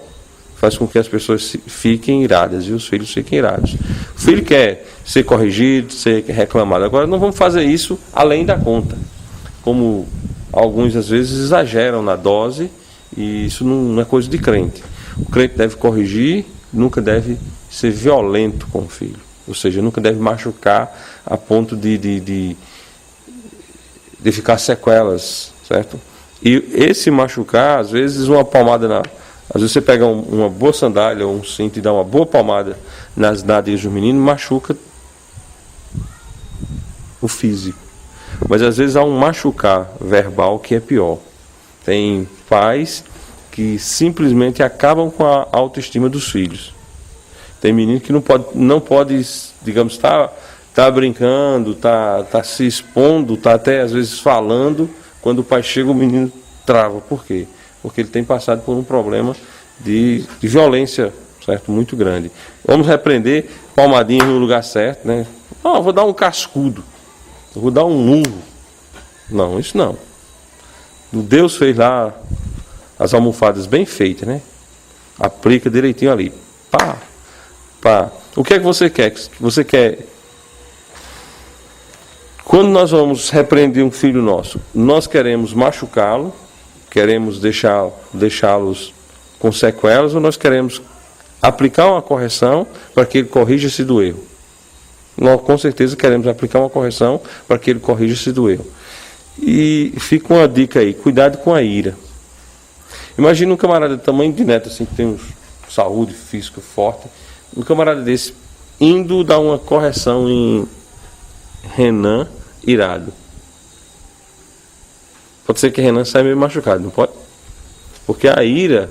faz com que as pessoas fiquem iradas e os filhos fiquem irados. O filho quer ser corrigido, ser reclamado. Agora não vamos fazer isso além da conta. Como alguns às vezes exageram na dose, e isso não é coisa de crente. O crente deve corrigir, nunca deve ser violento com o filho. Ou seja, nunca deve machucar a ponto de ficar sequelas, certo? E esse machucar, às vezes uma palmada às vezes você pega uma boa sandália ou um cinto e dá uma boa palmada nas nádegas do menino, machuca o físico. Mas às vezes há um machucar verbal que é pior. Tem pais que simplesmente acabam com a autoestima dos filhos. Tem menino que não pode, digamos, tá brincando, tá se expondo, tá até às vezes falando, quando o pai chega o menino trava. Por quê? Porque ele tem passado por um problema de violência, certo? Muito grande. Vamos repreender, palmadinha no lugar certo, né? Vou dar um cascudo. eu vou dar um murro. Não, isso não. Deus fez lá as almofadas bem feitas, né? Aplica direitinho ali. Pá, pá. O que é que você quer? Você quer... Quando nós vamos repreender um filho nosso, nós queremos machucá-lo, queremos deixá-los com sequelas, ou nós queremos aplicar uma correção para que ele corrija-se do erro? Nós com certeza queremos aplicar uma correção para que ele corrija-se do erro. E fica uma dica aí, cuidado com a ira. Imagina um camarada do tamanho de Neto, assim, que tem saúde física forte, um camarada desse indo dar uma correção em Renan irado. Pode ser que Renan saia meio machucado, não pode? Porque a ira,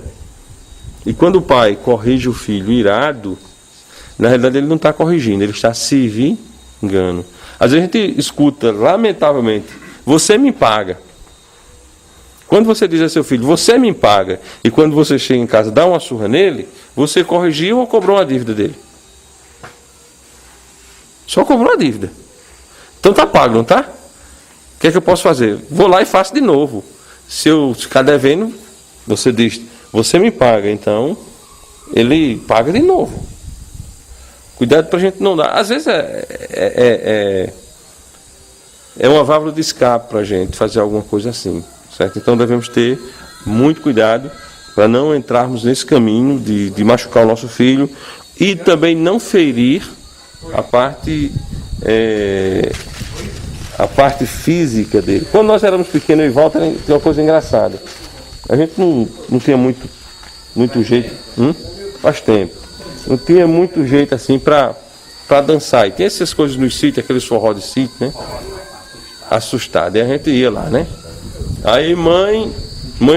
e quando o pai corrige o filho irado, na realidade ele não está corrigindo, ele está se vingando. Às vezes a gente escuta, lamentavelmente, você me paga. Quando você diz a seu filho, você me paga, e quando você chega em casa dá uma surra nele, você corrigiu ou cobrou uma dívida dele? Só cobrou a dívida. Então tá pago, não tá? O que é que eu posso fazer? Vou lá e faço de novo. Se eu ficar devendo, você diz, você me paga, então ele paga de novo. Cuidado para a gente não dar. Às vezes é uma válvula de escape para a gente fazer alguma coisa assim, certo? Então devemos ter muito cuidado para não entrarmos nesse caminho de machucar o nosso filho e também não ferir a parte física dele. Quando nós éramos pequenos, eu e Walter, tem uma coisa engraçada. A gente não tinha muito jeito, faz tempo. Não tinha muito jeito assim para dançar. E tem essas coisas nos sítios, aqueles forró de sítio, né? Assustado. E a gente ia lá, né? Aí mãe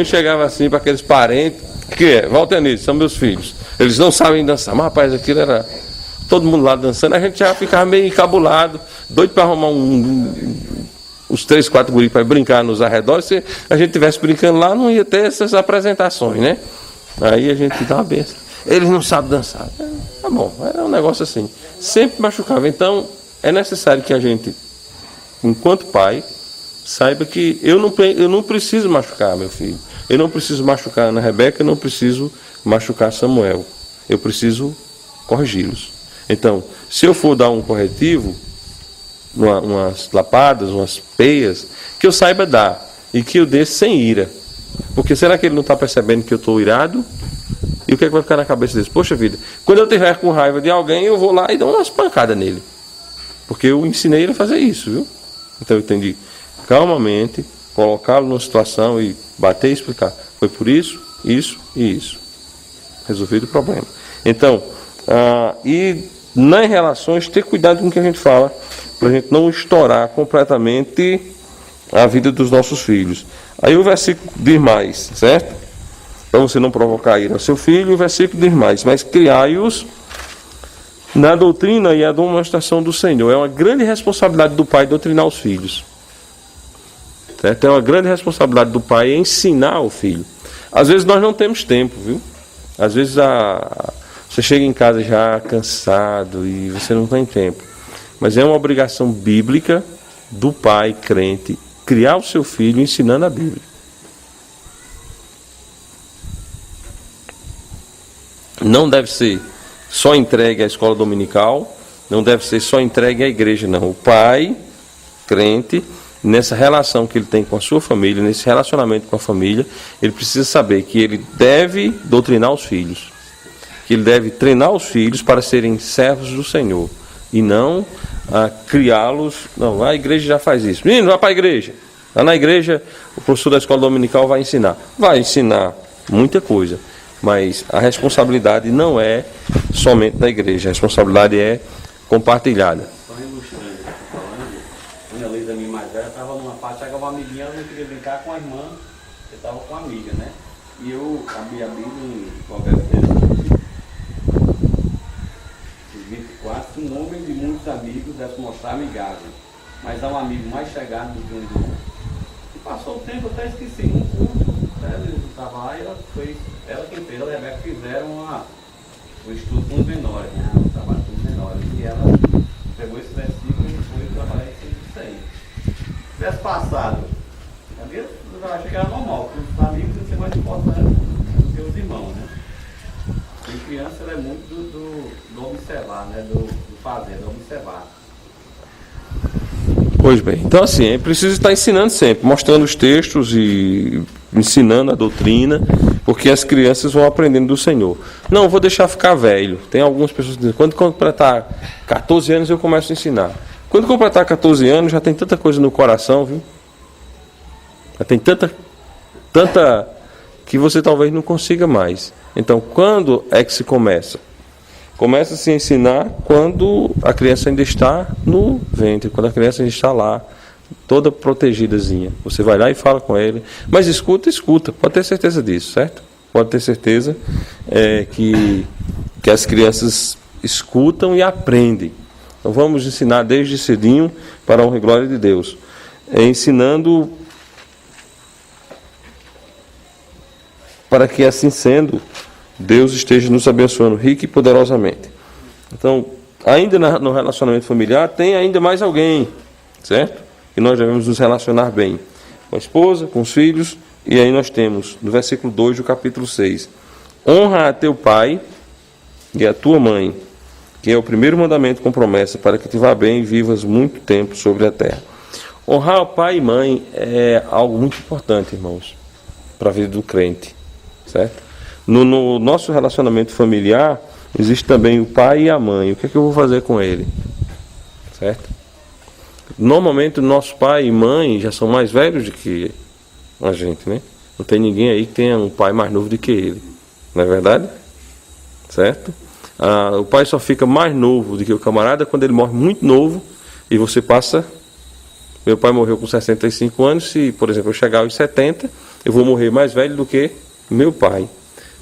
chegava assim para aqueles parentes, que Walter Nilson, são meus filhos. Eles não sabem dançar. Mas rapaz, aquilo era todo mundo lá dançando, a gente já ficava meio encabulado, doido para arrumar uns 3, 4 guris para brincar nos arredores. Se a gente estivesse brincando lá, não ia ter essas apresentações, né? Aí a gente dá uma benção. Eles não sabem dançar. Tá bom, era um negócio assim. Sempre machucava. Então, é necessário que a gente, enquanto pai, saiba que eu não preciso machucar meu filho. Eu não preciso machucar a Ana Rebeca, eu não preciso machucar Samuel. Eu preciso corrigi-los. Então, se eu for dar um corretivo, umas lapadas, umas peias, que eu saiba dar e que eu dê sem ira. Porque será que ele não está percebendo que eu estou irado? E o que é que vai ficar na cabeça dele? Poxa vida, quando eu estiver com raiva de alguém, eu vou lá e dou umas pancadas nele. Porque eu ensinei ele a fazer isso, viu? Então eu tenho de calmamente colocá-lo numa situação e bater e explicar. Foi por isso, isso e isso. Resolvido o problema. Então, e nas relações, ter cuidado com o que a gente fala, para a gente não estourar completamente a vida dos nossos filhos. Aí o versículo diz mais, certo? Para você não provocar ira ao seu filho, o versículo diz mais, mas criai-os na doutrina e admoestação do Senhor. É uma grande responsabilidade do pai doutrinar os filhos. Certo? É uma grande responsabilidade do pai ensinar o filho. Às vezes nós não temos tempo, viu? Às vezes você chega em casa já cansado e você não tem tempo. Mas é uma obrigação bíblica do pai crente criar o seu filho ensinando a Bíblia. Não deve ser só entregue à escola dominical, não deve ser só entregue à igreja, não. O pai crente, nessa relação que ele tem com a sua família, nesse relacionamento com a família, ele precisa saber que ele deve doutrinar os filhos, que ele deve treinar os filhos para serem servos do Senhor, e não criá-los. Não, a igreja já faz isso. Menino, vai para a igreja. Lá na igreja, o professor da escola dominical vai ensinar. Vai ensinar muita coisa, mas a responsabilidade não é somente da igreja, a responsabilidade é compartilhada. Só ilustrando, quando a Luísa, minha mais velha, estava numa parte, chegava uma amiguinha, ela não queria brincar com a irmã, eu estava com a amiga, né? E eu abri a Bíblia em Provérbios 24, um homem de muitos amigos deve se mostrar amigável, mas há um amigo mais chegado do que um do outro. E passou o tempo, eu até esqueci, um culto, ele estava lá e ela quem fez, ela e a Rebeca fizeram o estudo com os menores, né? O trabalho com os menores, e ela pegou esse versículo e foi trabalhar isso aí. tivesse passado, eu achei que era normal, porque os amigos iam ser mais importantes do que os irmãos, né? E criança ela é muito do observar, né? Do fazer, do observar. Pois bem, então assim, é preciso estar ensinando sempre, mostrando os textos e ensinando a doutrina, porque as crianças vão aprendendo do Senhor. Não, vou deixar ficar velho. Tem algumas pessoas que dizem, quando completar 14 anos eu começo a ensinar. Quando completar 14 anos já tem tanta coisa no coração, viu? Já tem tanta que você talvez não consiga mais. Então, quando é que se começa? Começa a se ensinar quando a criança ainda está no ventre, quando a criança ainda está lá, toda protegidazinha. Você vai lá e fala com ele. Mas escuta, pode ter certeza disso, certo? Pode ter certeza que as crianças escutam e aprendem. Então vamos ensinar desde cedinho para a honra e glória de Deus. Ensinando para que assim sendo, Deus esteja nos abençoando rica e poderosamente. Então, ainda no relacionamento familiar, tem ainda mais alguém, certo? Que nós devemos nos relacionar bem. Com a esposa, com os filhos, e aí nós temos, no versículo 2 do capítulo 6, honra a teu pai e a tua mãe, que é o primeiro mandamento com promessa, para que te vá bem e vivas muito tempo sobre a terra. Honrar o pai e mãe é algo muito importante, irmãos, para a vida do crente, certo? No nosso relacionamento familiar, existe também o pai e a mãe. O que é que eu vou fazer com ele? Certo? Normalmente, o nosso pai e mãe já são mais velhos do que a gente, né? Não tem ninguém aí que tenha um pai mais novo do que ele. Não é verdade? Certo? O pai só fica mais novo do que o camarada quando ele morre muito novo e você passa... Meu pai morreu com 65 anos. Se, por exemplo, eu chegar aos 70, eu vou morrer mais velho do que meu pai.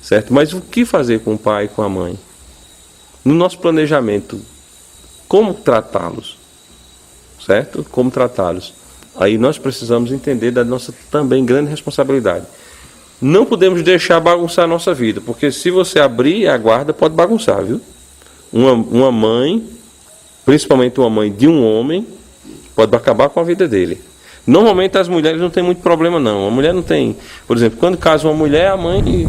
Certo? Mas o que fazer com o pai e com a mãe? No nosso planejamento, como tratá-los? Certo? Como tratá-los? Aí nós precisamos entender da nossa também grande responsabilidade. Não podemos deixar bagunçar a nossa vida, porque se você abrir a guarda, pode bagunçar, viu? Uma mãe, principalmente uma mãe de um homem, pode acabar com a vida dele. Normalmente as mulheres não têm muito problema, não. A mulher não tem... Por exemplo, quando casa uma mulher, a mãe...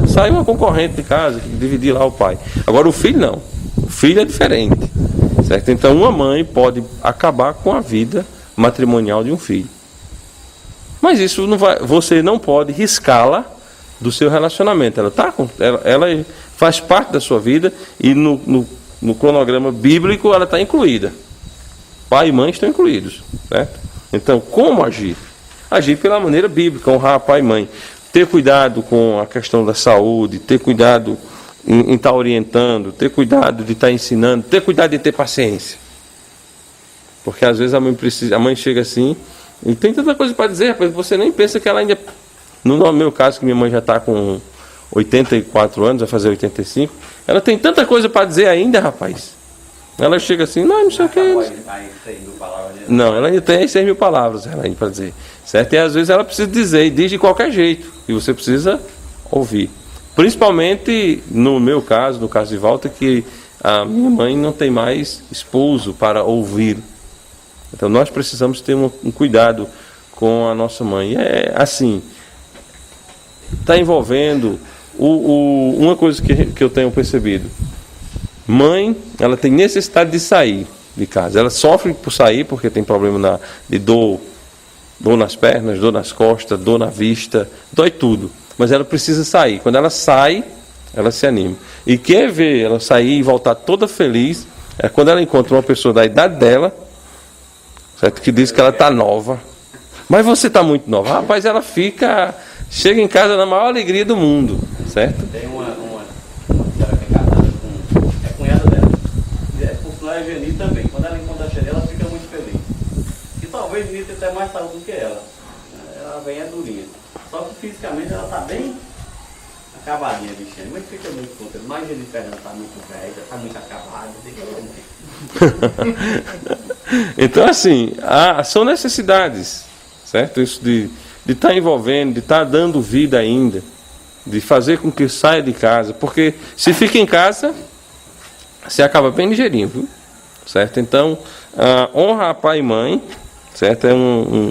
sai uma concorrente de casa, que dividir lá o pai. Agora o filho não. O filho é diferente. Certo? Então uma mãe pode acabar com a vida matrimonial de um filho. Mas isso não vai, você não pode riscá-la do seu relacionamento. Ela faz parte da sua vida e no cronograma bíblico ela está incluída. Pai e mãe estão incluídos. Certo? Então, como agir? Agir pela maneira bíblica, honrar pai e mãe. Ter cuidado com a questão da saúde, ter cuidado em estar orientando, ter cuidado de estar ensinando, ter cuidado de ter paciência. Porque às vezes a mãe chega assim e tem tanta coisa para dizer, rapaz, você nem pensa que ela ainda... No meu caso, que minha mãe já está com 84 anos, vai fazer 85, ela tem tanta coisa para dizer ainda, rapaz. Ela chega assim, não sei o que... Não, ela ainda tem 6 mil palavras para dizer. Certo? E às vezes ela precisa dizer, e diz de qualquer jeito. E você precisa ouvir. Principalmente no meu caso, no caso de Walter, que a minha mãe não tem mais esposo para ouvir. Então nós precisamos ter um cuidado com a nossa mãe. É assim, está envolvendo uma coisa que eu tenho percebido. Mãe, ela tem necessidade de sair de casa. Ela sofre por sair porque tem problema de dor nas pernas, dor nas costas, dor na vista, dói tudo. Mas ela precisa sair. Quando ela sai, ela se anima. E quer ver ela sair e voltar toda feliz é quando ela encontra uma pessoa da idade dela, certo? Que diz que ela está nova. Mas você está muito nova. Rapaz, ela chega em casa na maior alegria do mundo, certo? Tem uma senhora que é casada com a cunhada dela. Por sinal é Geni também. Quando ela encontra a Xerê, ela fica muito feliz. E talvez Geni tenha até mais saúde do que ela. Ela vem durinha. Só que fisicamente ela está bem acabadinha, bichinha. Mas fica muito contente. Mas Geni Fernanda está muito velha, está muito acabada. Então, assim, são necessidades, certo? Isso de estar envolvendo, de estar dando vida ainda, de fazer com que saia de casa, porque se fica em casa, você acaba bem ligeirinho, viu? Certo? Então, honra a pai e mãe, certo? É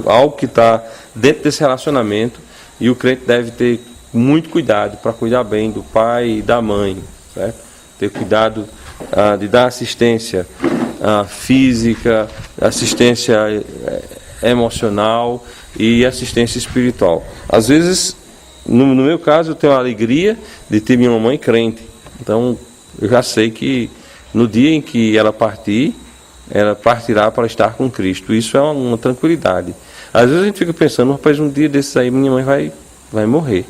algo que está dentro desse relacionamento e o crente deve ter muito cuidado para cuidar bem do pai e da mãe, certo? Ter cuidado de dar assistência física, assistência emocional e assistência espiritual. Às vezes, no meu caso, eu tenho a alegria de ter minha mãe crente. Então, eu já sei que no dia em que ela partir, ela partirá para estar com Cristo. Isso é uma tranquilidade. Às vezes a gente fica pensando, rapaz, um dia desses aí minha mãe vai morrer.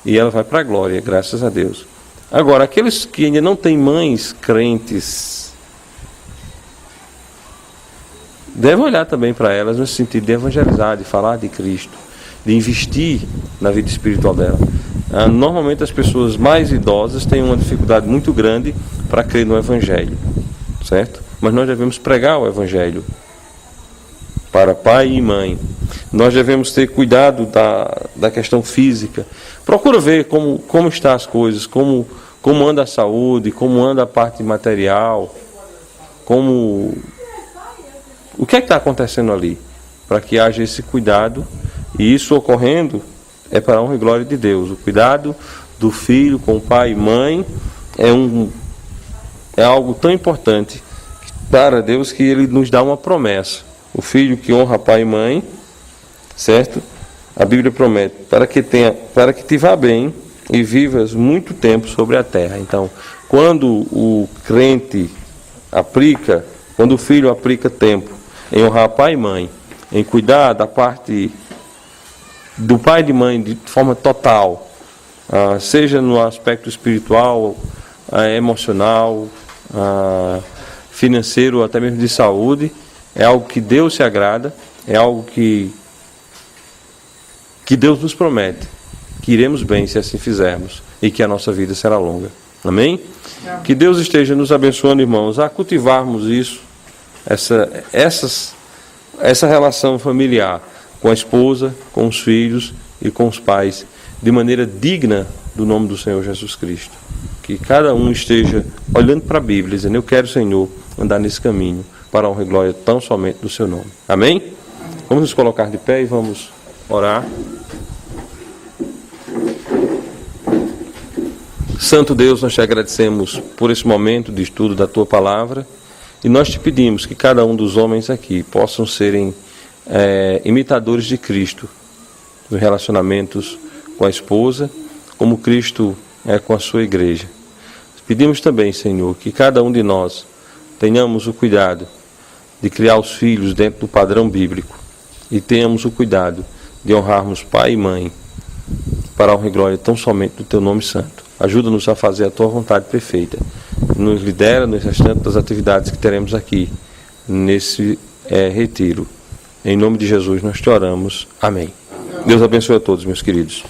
E ela vai para a glória, graças a Deus. Agora, aqueles que ainda não têm mães crentes, devem olhar também para elas no sentido de evangelizar, de falar de Cristo, de investir na vida espiritual dela. Normalmente as pessoas mais idosas têm uma dificuldade muito grande para crer no Evangelho, certo? Mas nós devemos pregar o Evangelho para pai e mãe. Nós devemos ter cuidado da questão física. Procura ver como estão as coisas, como anda a saúde, como anda a parte material, o que é que está acontecendo ali, para que haja esse cuidado. E isso ocorrendo é para a honra e glória de Deus. O cuidado do filho com pai e mãe é algo tão importante para Deus que Ele nos dá uma promessa. O filho que honra pai e mãe, certo? A Bíblia promete para que te vá bem e vivas muito tempo sobre a terra. Então, quando o crente quando o filho aplica tempo em honrar pai e mãe, em cuidar da parte do pai e de mãe de forma total, seja no aspecto espiritual, emocional, financeiro, até mesmo de saúde, é algo que Deus se agrada, é algo que Deus nos promete, que iremos bem se assim fizermos e que a nossa vida será longa. Amém? Que Deus esteja nos abençoando, irmãos, a cultivarmos isso, essa relação familiar com a esposa, com os filhos e com os pais, de maneira digna do nome do Senhor Jesus Cristo. Que cada um esteja olhando para a Bíblia, dizendo, eu quero, Senhor, andar nesse caminho para a honra e glória tão somente do seu nome. Amém? Vamos nos colocar de pé e vamos orar. Santo Deus, nós te agradecemos por esse momento de estudo da tua palavra e nós te pedimos que cada um dos homens aqui possam serem imitadores de Cristo nos relacionamentos com a esposa, como Cristo é com a sua igreja. Pedimos também, Senhor, que cada um de nós tenhamos o cuidado de criar os filhos dentro do padrão bíblico e tenhamos o cuidado de honrarmos pai e mãe para a honra e glória tão somente do teu nome santo. Ajuda-nos a fazer a tua vontade perfeita. Nos lidera no restante das atividades que teremos aqui nesse retiro. Em nome de Jesus nós te oramos. Amém. Deus abençoe a todos, meus queridos.